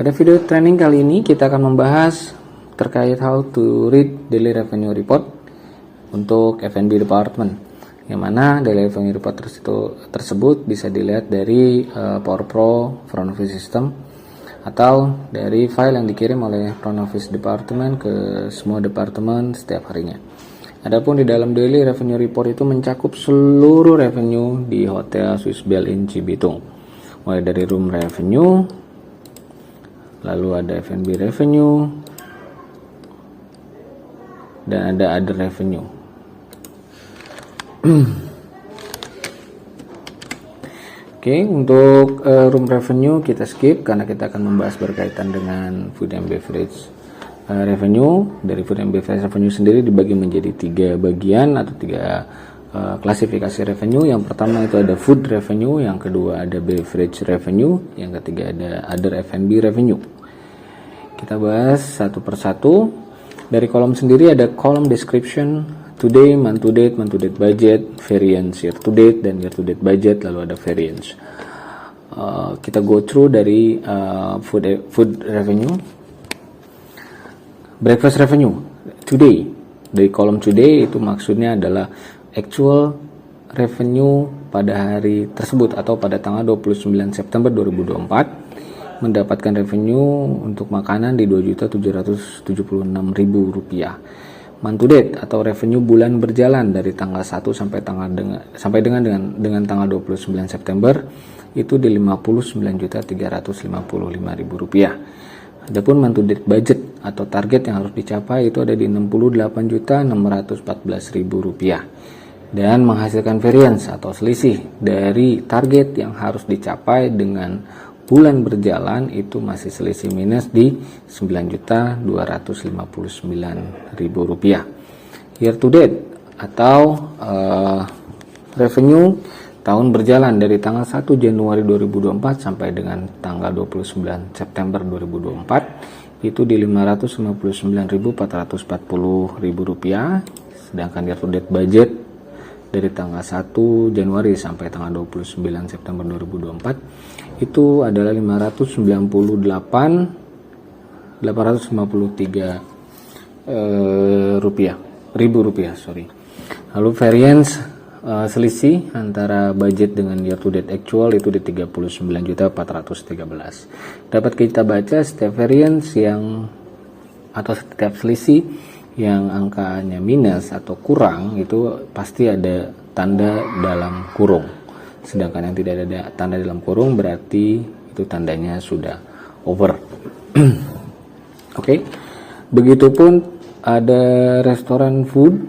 Pada video training kali ini kita akan membahas terkait how to read daily revenue report untuk F&B department, yang mana daily revenue report tersebut bisa dilihat dari PowerPro front office system atau dari file yang dikirim oleh front office department ke semua departemen setiap harinya. Adapun di dalam daily revenue report itu mencakup seluruh revenue di Hotel Swiss Bell in Cibitung, mulai dari room revenue, lalu ada F&B revenue, dan ada other revenue. Oke, untuk room revenue kita skip karena kita akan membahas berkaitan dengan food and beverage revenue. Dari food and beverage revenue sendiri dibagi menjadi 3 bagian atau 3 klasifikasi revenue. Yang pertama itu ada food revenue, yang kedua ada beverage revenue, yang ketiga ada other F&B revenue. Kita bahas satu persatu. Dari kolom sendiri ada kolom description, today, month to date budget, variance year to date, dan year to date budget, lalu ada variance. Kita go through dari food revenue. Breakfast revenue today, dari kolom today itu maksudnya adalah actual revenue pada hari tersebut atau pada tanggal 29 September 2024 mendapatkan revenue untuk makanan di Rp2.776.000. Month to date atau revenue bulan berjalan dari tanggal 1 sampai dengan tanggal 29 September itu di Rp59.355.000. Adapun month to date budget atau target yang harus dicapai itu ada di Rp68.614.000 dan menghasilkan variance atau selisih dari target yang harus dicapai dengan bulan berjalan itu masih selisih minus di Rp9.259.000. Year to date atau revenue tahun berjalan dari tanggal 1 Januari 2024 sampai dengan tanggal 29 September 2024 itu di Rp559.440.000, sedangkan year to date budget dari tanggal 1 Januari sampai tanggal 29 September 2024 itu adalah Rp558.853 Lalu variance selisih antara budget dengan year to date actual itu di Rp39.413. Dapat kita baca setiap variance atau setiap selisih yang angkanya minus atau kurang itu pasti ada tanda dalam kurung. Sedangkan yang tidak ada tanda dalam kurung berarti itu tandanya sudah over. Oke. Begitupun ada restoran food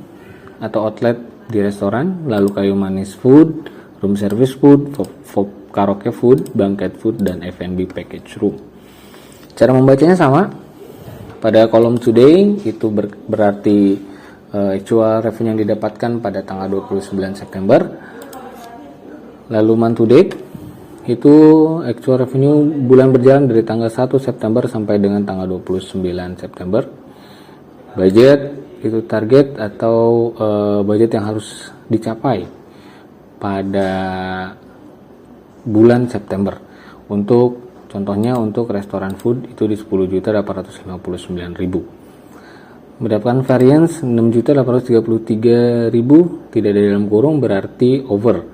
atau outlet di restoran, lalu kayu manis food, room service food, karaoke food, banquet food, dan F&B package room. Cara membacanya sama. Pada kolom today itu berarti actual revenue yang didapatkan pada tanggal 29 September. Lalu month to date itu actual revenue bulan berjalan dari tanggal 1 September sampai dengan tanggal 29 September. Budget itu target atau budget yang harus dicapai pada bulan September. Untuk contohnya untuk restoran food itu di Rp10.859.000. Mendapatkan variance Rp6.833.000 tidak ada dalam kurung berarti over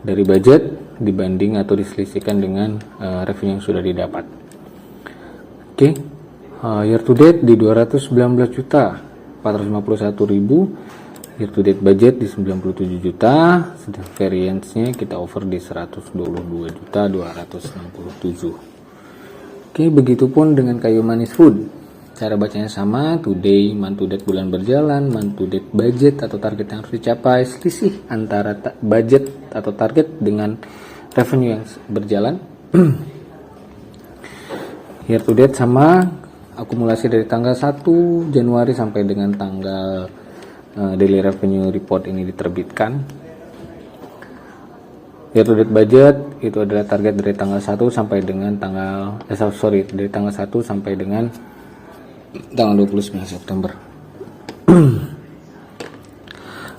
dari budget dibanding atau diselisihkan dengan revenue yang sudah didapat. Oke. Year to date di Rp219.451.000, year to date budget di 97 juta, sedang variance-nya kita over di 122.267. Oke, begitupun dengan kayu manis food. Cara bacanya sama, today, month to date bulan berjalan, month to date budget atau target yang harus dicapai, selisih antara budget atau target dengan revenue yang berjalan. Year to date sama, akumulasi dari tanggal 1 Januari sampai dengan tanggal daily revenue report ini diterbitkan. Year to date budget itu adalah target dari tanggal 1 sampai dengan dari tanggal 1 sampai dengan tanggal 29 September.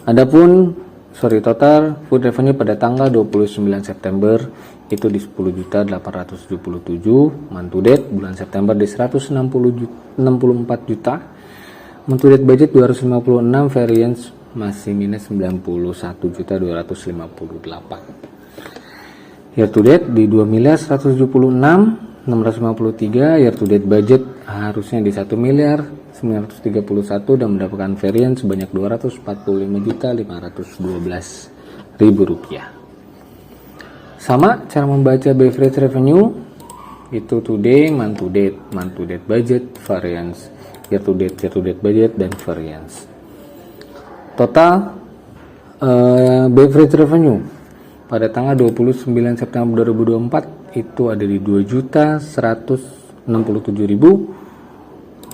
Adapun total food revenue pada tanggal 29 September itu di 10.877, month to date bulan September di 164 juta, month to date budget 256, variance masih minus 91.258. Year to date di 2.176.653, year to date budget harusnya di 1.931 dan mendapatkan variance sebanyak 245.512.000 rupiah. Sama cara membaca beverage revenue itu today, month to date budget, variance, year to date budget, dan variance. Total beverage revenue pada tanggal 29 September 2024 itu ada di 2.167.000,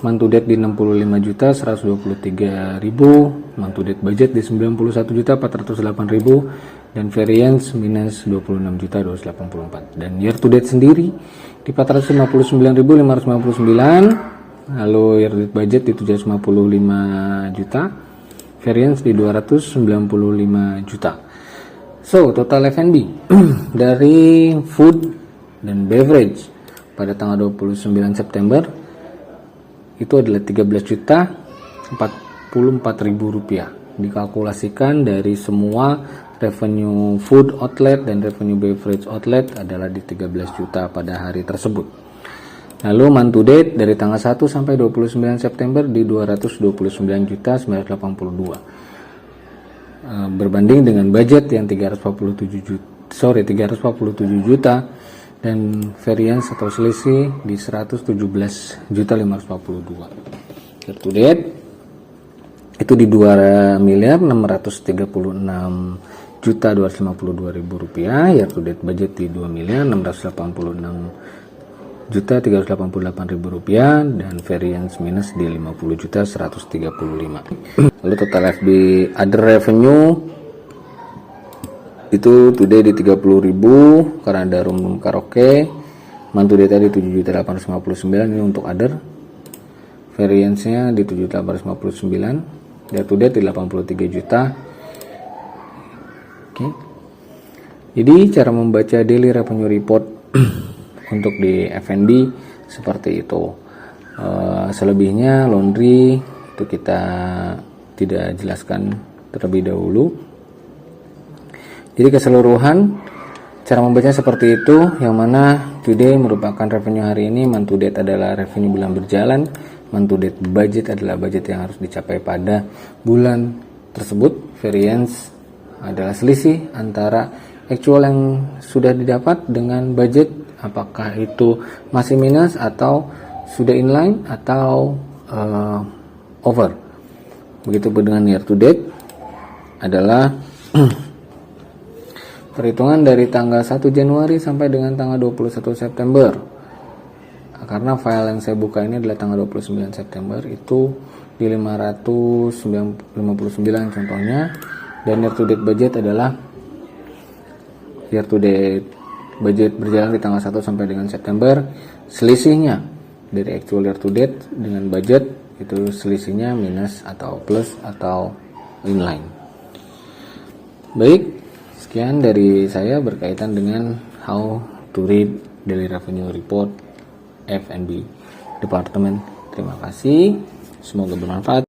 month to date di 65.123.000, month to date budget di 91.408.000, dan variance minus 26.284. Dan year to date sendiri di 459.559, lalu year to date budget di 755 juta, variance di 295 juta. So total F&B dari food dan beverage pada tanggal 29 September itu adalah 13.044.000 rupiah, dikalkulasikan dari semua revenue food outlet dan revenue beverage outlet adalah di 13 juta pada hari tersebut. Lalu month to date dari tanggal 1 sampai 29 September di 229.982, berbanding dengan budget yang 347 juta dan variance atau selisih di 117.542. Year to date itu di 2.636.252.000 rupiah, year to date budget di 2.686.388.000 rupiah, dan variance minus di 50.135. Lalu total FB other revenue itu today di 30.000 karena ada room karaoke, month to date tadi 7.859, ini untuk other, variance nya di 7.859, year to date di 83 juta. Oke. Jadi cara membaca daily revenue report untuk di F&B seperti itu. Selebihnya laundry itu kita tidak jelaskan terlebih dahulu. Jadi keseluruhan cara membaca seperti itu, yang mana today merupakan revenue hari ini, month to date adalah revenue bulan berjalan, month to date budget adalah budget yang harus dicapai pada bulan tersebut, variance adalah selisih antara actual yang sudah didapat dengan budget, apakah itu masih minus atau sudah inline atau over. Begitu pun dengan year to date adalah perhitungan dari tanggal 1 Januari sampai dengan tanggal 21 September. Karena file yang saya buka ini adalah tanggal 29 September, itu di 559 contohnya, dan year to date budget adalah year to date budget berjalan di tanggal 1 sampai dengan September. Selisihnya dari actual year to date dengan budget itu selisihnya minus atau plus atau inline. Baik, sekian dari saya berkaitan dengan how to read daily revenue report F&B Department. Terima kasih, semoga bermanfaat.